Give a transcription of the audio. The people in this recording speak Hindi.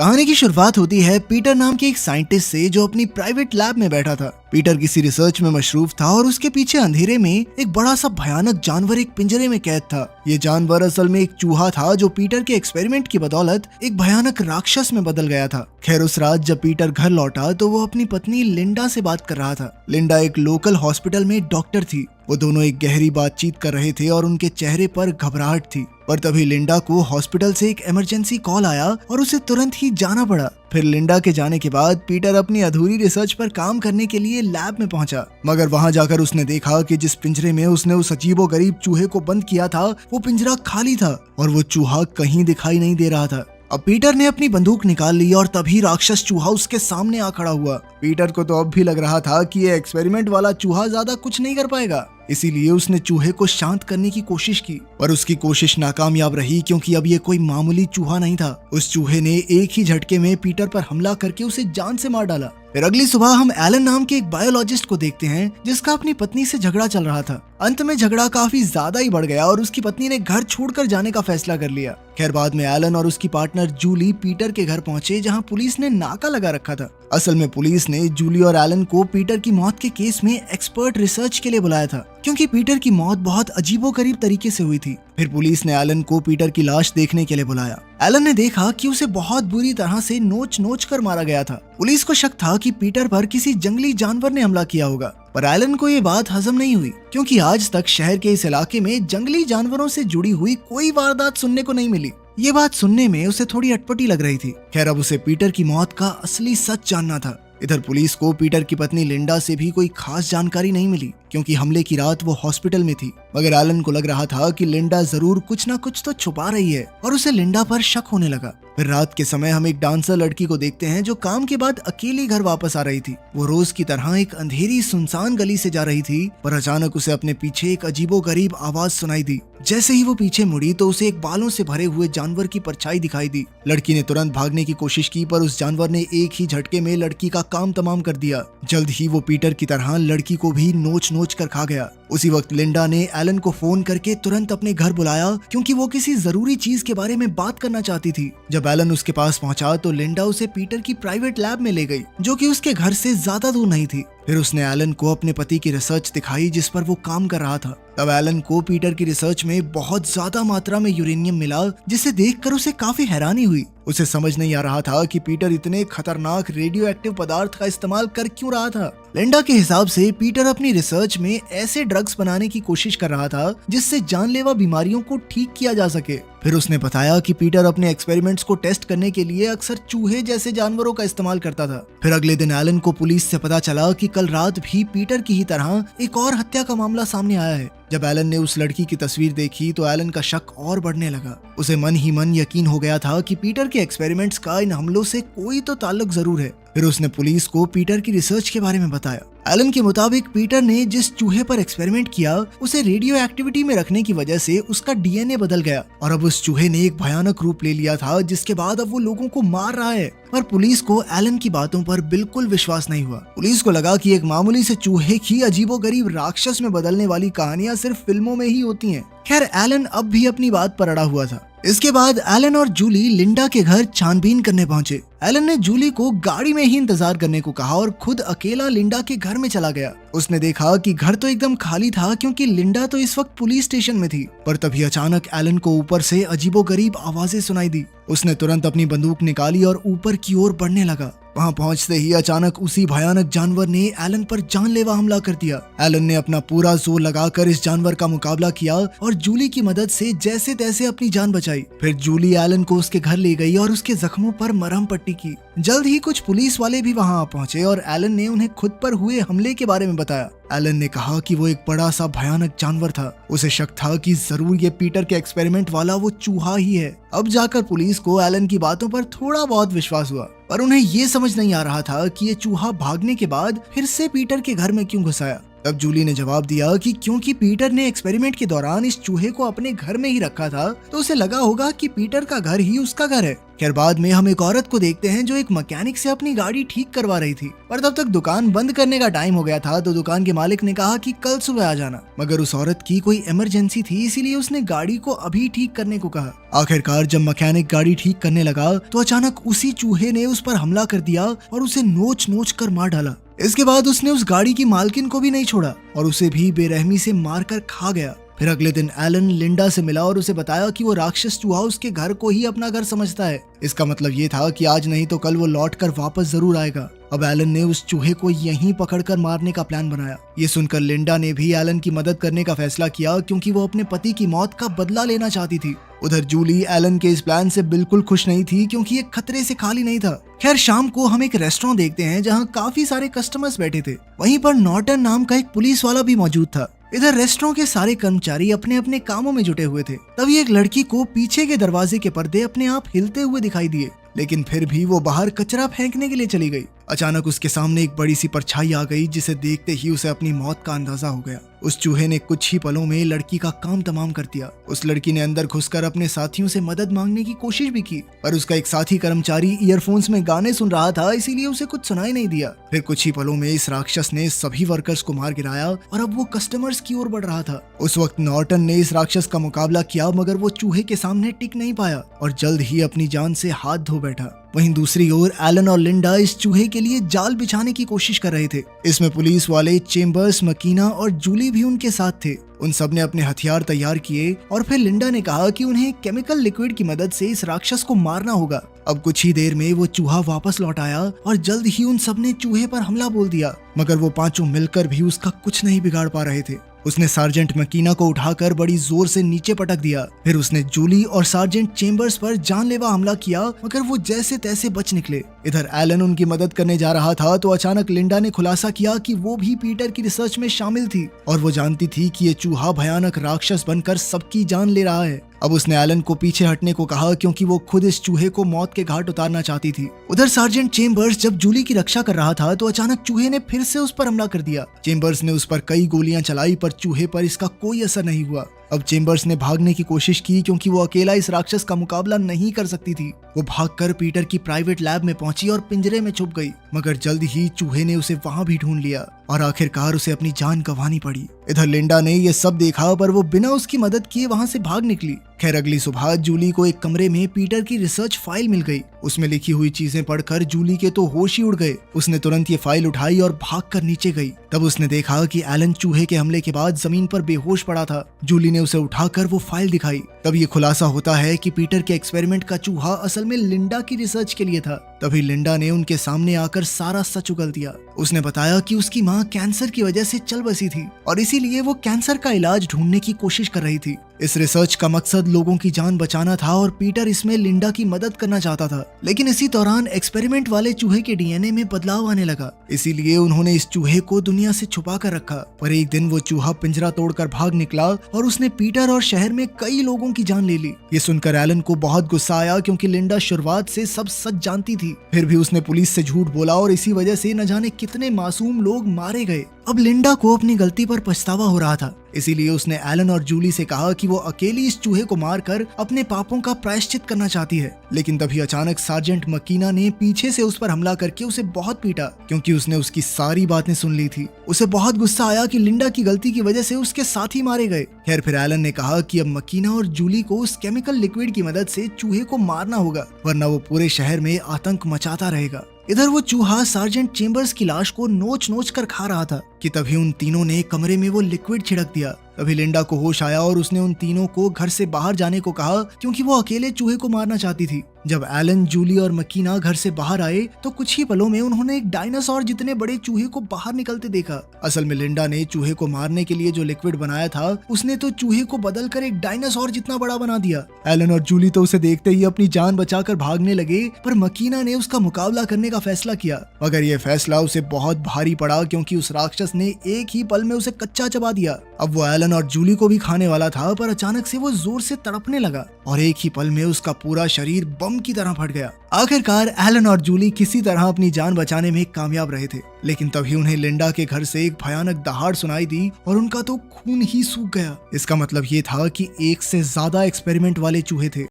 कहानी की शुरुआत होती है पीटर नाम के एक साइंटिस्ट से जो अपनी प्राइवेट लैब में बैठा था। पीटर किसी रिसर्च में मशरूफ था और उसके पीछे अंधेरे में एक बड़ा सा भयानक जानवर एक पिंजरे में कैद था। ये जानवर असल में एक चूहा था जो पीटर के एक्सपेरिमेंट की बदौलत एक भयानक राक्षस में बदल गया था। खैर उस रात जब पीटर घर लौटा तो वो अपनी पत्नी लिंडा से बात कर रहा था। लिंडा एक लोकल हॉस्पिटल में डॉक्टर थी। वो दोनों एक गहरी बातचीत कर रहे थे और उनके चेहरे पर घबराहट थी। पर तभी लिंडा को हॉस्पिटल से एक इमरजेंसी कॉल आया और उसे तुरंत ही जाना पड़ा। फिर लिंडा के जाने के बाद पीटर अपनी अधूरी रिसर्च पर काम करने के लिए लैब में पहुंचा। मगर वहां जाकर उसने देखा कि जिस पिंजरे में उसने उस अजीबोगरीब चूहे को बंद किया था वो पिंजरा खाली था और वो चूहा कहीं दिखाई नहीं दे रहा था। अब पीटर ने अपनी बंदूक निकाल ली और तभी राक्षस चूहा उसके सामने आ खड़ा हुआ। पीटर को तो अब भी लग रहा था कि ये एक्सपेरिमेंट वाला चूहा ज्यादा कुछ नहीं कर पाएगा, इसीलिए उसने चूहे को शांत करने की कोशिश की। पर उसकी कोशिश नाकामयाब रही क्योंकि अब ये कोई मामूली चूहा नहीं था। उस चूहे ने एक ही झटके में पीटर पर हमला करके उसे जान से मार डाला। फिर अगली सुबह हम एलन नाम के एक बायोलॉजिस्ट को देखते हैं जिसका अपनी पत्नी से झगड़ा चल रहा था। अंत में झगड़ा काफी ज्यादा ही बढ़ गया और उसकी पत्नी ने घर छोड़कर जाने का फैसला कर लिया। खैर बाद में एलन और उसकी पार्टनर जूली पीटर के घर पहुंचे जहां पुलिस ने नाका लगा रखा था। असल में पुलिस ने जूली और एलन को पीटर की मौत के केस में एक्सपर्ट रिसर्च के लिए बुलाया था क्योंकि पीटर की मौत बहुत अजीबोगरीब तरीके से हुई थी। फिर पुलिस ने एलन को पीटर की लाश देखने के लिए बुलाया। एलन ने देखा कि उसे बहुत बुरी तरह से नोच नोच कर मारा गया था। पुलिस को शक था कि पीटर पर किसी जंगली जानवर ने हमला किया होगा, पर एलन को ये बात हजम नहीं हुई क्योंकि आज तक शहर के इस इलाके में जंगली जानवरों से जुड़ी हुई कोई वारदात सुनने को नहीं मिली। ये बात सुनने में उसे थोड़ी अटपटी लग रही थी। खैर अब उसे पीटर की मौत का असली सच जानना था। इधर पुलिस को पीटर की पत्नी लिंडा से भी कोई खास जानकारी नहीं मिली क्योंकि हमले की रात वो हॉस्पिटल में थी। मगर एलन को लग रहा था कि लिंडा जरूर कुछ ना कुछ तो छुपा रही है और उसे लिंडा पर शक होने लगा। फिर रात के समय हम एक डांसर लड़की को देखते हैं जो काम के बाद अकेली घर वापस आ रही थी। वो रोज की तरह एक अंधेरी सुनसान गली से जा रही थी पर अचानक उसे अपने पीछे एक अजीबोगरीब आवाज सुनाई दी। जैसे ही वो पीछे मुड़ी तो उसे एक बालों से भरे हुए जानवर की परछाई दिखाई दी। लड़की ने तुरंत भागने की कोशिश की पर उस जानवर ने एक ही झटके में लड़की का काम तमाम कर दिया। जल्द ही वो पीटर की तरह लड़की को भी नोच नोच कर खा गया। उसी वक्त लिंडा ने एलन को फोन करके तुरंत अपने घर बुलाया क्योंकि वो किसी जरूरी चीज के बारे में बात करना चाहती थी। जब एलन उसके पास पहुंचा तो लिंडा उसे पीटर की प्राइवेट लैब में ले गई जो कि उसके घर से ज्यादा दूर नहीं थी। फिर उसने एलन को अपने पति की रिसर्च दिखाई जिस पर वो काम कर रहा था। तब एलन को पीटर की रिसर्च में बहुत ज्यादा मात्रा में यूरेनियम मिला जिसे देखकर उसे काफी हैरानी हुई। उसे समझ नहीं आ रहा था कि पीटर इतने खतरनाक रेडियो एक्टिव पदार्थ का इस्तेमाल कर क्यों रहा था। लिंडा के हिसाब से पीटर अपनी रिसर्च में ऐसे ड्रग्स बनाने की कोशिश कर रहा था जिससे जानलेवा बीमारियों को ठीक किया जा सके। फिर उसने बताया कि पीटर अपने एक्सपेरिमेंट्स को टेस्ट करने के लिए अक्सर चूहे जैसे जानवरों का इस्तेमाल करता था। फिर अगले दिन एलन को पुलिस से पता चला कि कल रात भी पीटर की ही तरह एक और हत्या का मामला सामने आया है। जब एलन ने उस लड़की की तस्वीर देखी तो एलन का शक और बढ़ने लगा। उसे मन ही मन यकीन हो गया था कि पीटर के एक्सपेरिमेंट्स का इन हमलों से कोई तो ताल्लुक जरूर है। फिर उसने पुलिस को पीटर की रिसर्च के बारे में बताया। एलन के मुताबिक पीटर ने जिस चूहे पर एक्सपेरिमेंट किया उसे रेडियो एक्टिविटी में रखने की वजह से उसका डीएनए बदल गया और अब उस चूहे ने एक भयानक रूप ले लिया था जिसके बाद अब वो लोगों को मार रहा है। पर पुलिस को एलन की बातों पर बिल्कुल विश्वास नहीं हुआ। पुलिस को लगा कि एक मामूली से चूहे की अजीबोगरीब राक्षस में बदलने वाली कहानियां सिर्फ फिल्मों में ही होती हैं। खैर एलन अब भी अपनी बात पर अड़ा हुआ था। इसके बाद एलन और जूली लिंडा के घर छानबीन करने पहुंचे। एलन ने जूली को गाड़ी में ही इंतजार करने को कहा और खुद अकेला लिंडा के घर में चला गया। उसने देखा कि घर तो एकदम खाली था क्योंकि लिंडा तो इस वक्त पुलिस स्टेशन में थी। पर तभी अचानक एलन को ऊपर से अजीबोगरीब आवाजें सुनाई दी। उसने तुरंत अपनी बंदूक निकाली और ऊपर की ओर बढ़ने लगा। वहां पहुंचते ही अचानक उसी भयानक जानवर ने एलन पर जानलेवा हमला कर दिया। एलन ने अपना पूरा जोर लगाकर इस जानवर का मुकाबला किया और जूली की मदद से जैसे तैसे अपनी जान बचाई। फिर जूली एलन को उसके घर ले गई और उसके जख्मों पर मरहम पट्टी की। जल्द ही कुछ पुलिस वाले भी वहां पहुंचे और एलन ने उन्हें खुद पर हुए हमले के बारे में बताया। एलन ने कहा कि वो एक बड़ा सा भयानक जानवर था। उसे शक था कि जरूर ये पीटर के एक्सपेरिमेंट वाला वो चूहा ही है। अब जाकर पुलिस को एलन की बातों पर थोड़ा बहुत विश्वास हुआ पर उन्हें ये समझ नहीं आ रहा था कि ये चूहा भागने के बाद फिर से पीटर के घर में क्यों घुस आया। तब जूली ने जवाब दिया कि क्योंकि पीटर ने एक्सपेरिमेंट के दौरान इस चूहे को अपने घर में ही रखा था तो उसे लगा होगा कि पीटर का घर ही उसका घर है। खैर बाद में हम एक औरत को देखते हैं जो एक मैकेनिक से अपनी गाड़ी ठीक करवा रही थी, पर तब तक दुकान बंद करने का टाइम हो गया था तो दुकान के मालिक ने कहा कि कल सुबह आ जाना, मगर उस औरत की कोई इमरजेंसी थी इसीलिए उसने गाड़ी को अभी ठीक करने को कहा। आखिरकार जब मैकेनिक गाड़ी ठीक करने लगा तो अचानक उसी चूहे ने उस पर हमला कर दिया और उसे नोच नोच कर मार डाला। इसके बाद उसने उस गाड़ी की मालकिन को भी नहीं छोड़ा और उसे भी बेरहमी से मारकर खा गया। फिर अगले दिन एलन लिंडा से मिला और उसे बताया कि वो राक्षस चूहा उसके घर को ही अपना घर समझता है। इसका मतलब ये था कि आज नहीं तो कल वो लौट कर वापस जरूर आएगा। अब एलन ने उस चूहे को यहीं पकड़कर मारने का प्लान बनाया। ये सुनकर लिंडा ने भी एलन की मदद करने का फैसला किया क्योंकि वो अपने पति की मौत का बदला लेना चाहती थी। उधर जूली एलन के इस प्लान से बिल्कुल खुश नहीं थी क्योंकि ये खतरे से खाली नहीं था। खैर शाम को हम एक रेस्टोरेंट देखते हैं जहाँ काफी सारे कस्टमर्स बैठे थे। वहीं पर नॉर्टन नाम का एक पुलिस वाला भी मौजूद था। इधर रेस्टोरेंट के सारे कर्मचारी अपने अपने कामों में जुटे हुए थे। तभी एक लड़की को पीछे के दरवाजे के पर्दे अपने आप हिलते हुए दिखाई दिए, लेकिन फिर भी वो बाहर कचरा फेंकने के लिए चली गई। अचानक उसके सामने एक बड़ी सी परछाई आ गई जिसे देखते ही उसे अपनी मौत का अंदाजा हो गया। उस चूहे ने कुछ ही पलों में लड़की का काम तमाम कर दिया। उस लड़की ने अंदर घुसकर अपने साथियों से मदद मांगने की कोशिश भी की, पर उसका एक साथी कर्मचारी ईयरफोन्स में गाने सुन रहा था इसीलिए उसे कुछ सुनाई नहीं दिया। फिर कुछ ही पलों में इस राक्षस ने सभी वर्कर्स को मार गिराया और अब वो कस्टमर्स की ओर बढ़ रहा था। उस वक्त नॉर्टन ने इस राक्षस का मुकाबला किया मगर वो चूहे के सामने टिक नहीं पाया और जल्द ही अपनी जान से हाथ धो बैठा। वहीं दूसरी ओर एलन और लिंडा इस चूहे के लिए जाल बिछाने की कोशिश कर रहे थे। इसमें पुलिस वाले, चेम्बर्स, मकीना और जूली भी उनके साथ थे। उन सब ने अपने हथियार तैयार किए और फिर लिंडा ने कहा कि उन्हें केमिकल लिक्विड की मदद से इस राक्षस को मारना होगा। अब कुछ ही देर में वो चूहा वापस लौट आया और जल्द ही उन सब ने चूहे पर हमला बोल दिया, मगर वो पांचों मिलकर भी उसका कुछ नहीं बिगाड़ पा रहे थे। उसने सार्जेंट मकीना को उठाकर बड़ी जोर से नीचे पटक दिया। फिर उसने जूली और सार्जेंट चेम्बर्स पर जानलेवा हमला किया, मगर वो जैसे तैसे बच निकले। इधर एलन उनकी मदद करने जा रहा था तो अचानक लिंडा ने खुलासा किया कि वो भी पीटर की रिसर्च में शामिल थी और वो जानती थी कि ये चूहा भयानक राक्षस बनकर सबकी जान ले रहा है। अब उसने एलन को पीछे हटने को कहा क्योंकि वो खुद इस चूहे को मौत के घाट उतारना चाहती थी। उधर सार्जेंट चेम्बर्स जब जूली की रक्षा कर रहा था तो अचानक चूहे ने फिर से उस पर हमला कर दिया। चेम्बर्स ने उस पर कई गोलियां चलाई पर चूहे पर इसका कोई असर नहीं हुआ। अब चेम्बर्स ने भागने की कोशिश की क्योंकि वो अकेला इस राक्षस का मुकाबला नहीं कर सकती थी। वो भागकर पीटर की प्राइवेट लैब में पहुंची और पिंजरे में छुप गई, मगर जल्द ही चूहे ने उसे वहां भी ढूंढ लिया और आखिरकार उसे अपनी जान गंवानी पड़ी। इधर लिंडा ने ये सब देखा पर वो बिना उसकी मदद किए वहां से भाग निकली। खैर अगली सुबह जूली को एक कमरे में पीटर की रिसर्च फाइल मिल गई। उसमें लिखी हुई चीजें पढ़कर जूली के तो होश ही उड़ गए। उसने तुरंत ये फाइल उठाई और भागकर नीचे गई। तब उसने देखा कि एलन चूहे के हमले के बाद जमीन पर बेहोश पड़ा था। जूली ने उसे उठाकर वो फाइल दिखाई। तब ये खुलासा होता है कि पीटर के एक्सपेरिमेंट का चूहा असल में लिंडा की रिसर्च के लिए था। तभी लिंडा ने उनके सामने आकर सारा सच उगल दिया। उसने बताया कि उसकी माँ कैंसर की वजह से चल बसी थी और इसीलिए वो कैंसर का इलाज ढूंढने की कोशिश कर रही थी। इस रिसर्च का मकसद लोगों की जान बचाना था और पीटर इसमें लिंडा की मदद करना चाहता था। लेकिन इसी दौरान एक्सपेरिमेंट वाले चूहे के डीएनए में बदलाव आने लगा, इसीलिए उन्होंने इस चूहे को दुनिया से छुपा कर रखा। पर एक दिन वो चूहा पिंजरा तोड़कर भाग निकला और उसने पीटर और शहर में कई लोगों की जान ले ली। ये सुनकर एलन को बहुत गुस्सा आया क्योंकि लिंडा शुरुआत से सब सच जानती थी। फिर भी उसने पुलिस से झूठ बोला और इसी वजह से न जाने कितने मासूम लोग मारे गए। अब लिंडा को अपनी गलती पर पछतावा हो रहा था, इसीलिए उसने एलन और जूली से कहा कि वो अकेली इस चूहे को मारकर अपने पापों का प्रायश्चित करना चाहती है। लेकिन तभी अचानक सार्जेंट मकीना ने पीछे से उस पर हमला करके उसे बहुत पीटा क्योंकि उसने उसकी सारी बातें सुन ली थी। उसे बहुत गुस्सा आया कि लिंडा की गलती की वजह से उसके साथी मारे गए। खैर फिर एलन ने कहा कि अब मकीना और जूली को उस केमिकल लिक्विड की मदद से चूहे को मारना होगा, वरना वो पूरे शहर में आतंक मचाता रहेगा। इधर वो चूहा सार्जेंट चेम्बर्स की लाश को नोच नोच कर खा रहा था कि तभी उन तीनों ने कमरे में वो लिक्विड छिड़क दिया। तभी लिंडा को होश आया और उसने उन तीनों को घर से बाहर जाने को कहा क्योंकि वो अकेले चूहे को मारना चाहती थी। जब एलन, जूली और मकीना घर से बाहर आए तो कुछ ही पलों में उन्होंने एक डायनासोर जितने बड़े चूहे को बाहर निकलते देखा। असल में लिंडा ने चूहे को मारने के लिए जो लिक्विड बनाया था उसने तो चूहे को बदलकर एक डायनासोर जितना बड़ा बना दिया। एलन और जूली तो उसे देखते ही अपनी जान बचाकर भागने लगे, पर मकीना ने उसका मुकाबला करने का फैसला किया, मगर यह फैसला उसे बहुत भारी पड़ा क्योंकि उस राक्षस ने एक ही पल में उसे कच्चा चबा दिया। अब वो एलन और जूली को भी खाने वाला था, पर अचानक से वो जोर से तड़पने लगा और एक ही पल में उसका पूरा शरीर बम बम की तरह फट गया। आखिरकार एलन और जूली किसी तरह अपनी जान बचाने में कामयाब रहे थे, लेकिन तभी उन्हें लिंडा के घर से एक भयानक दहाड़ सुनाई दी और उनका तो खून ही सूख गया। इसका मतलब ये था कि एक से ज्यादा एक्सपेरिमेंट वाले चूहे थे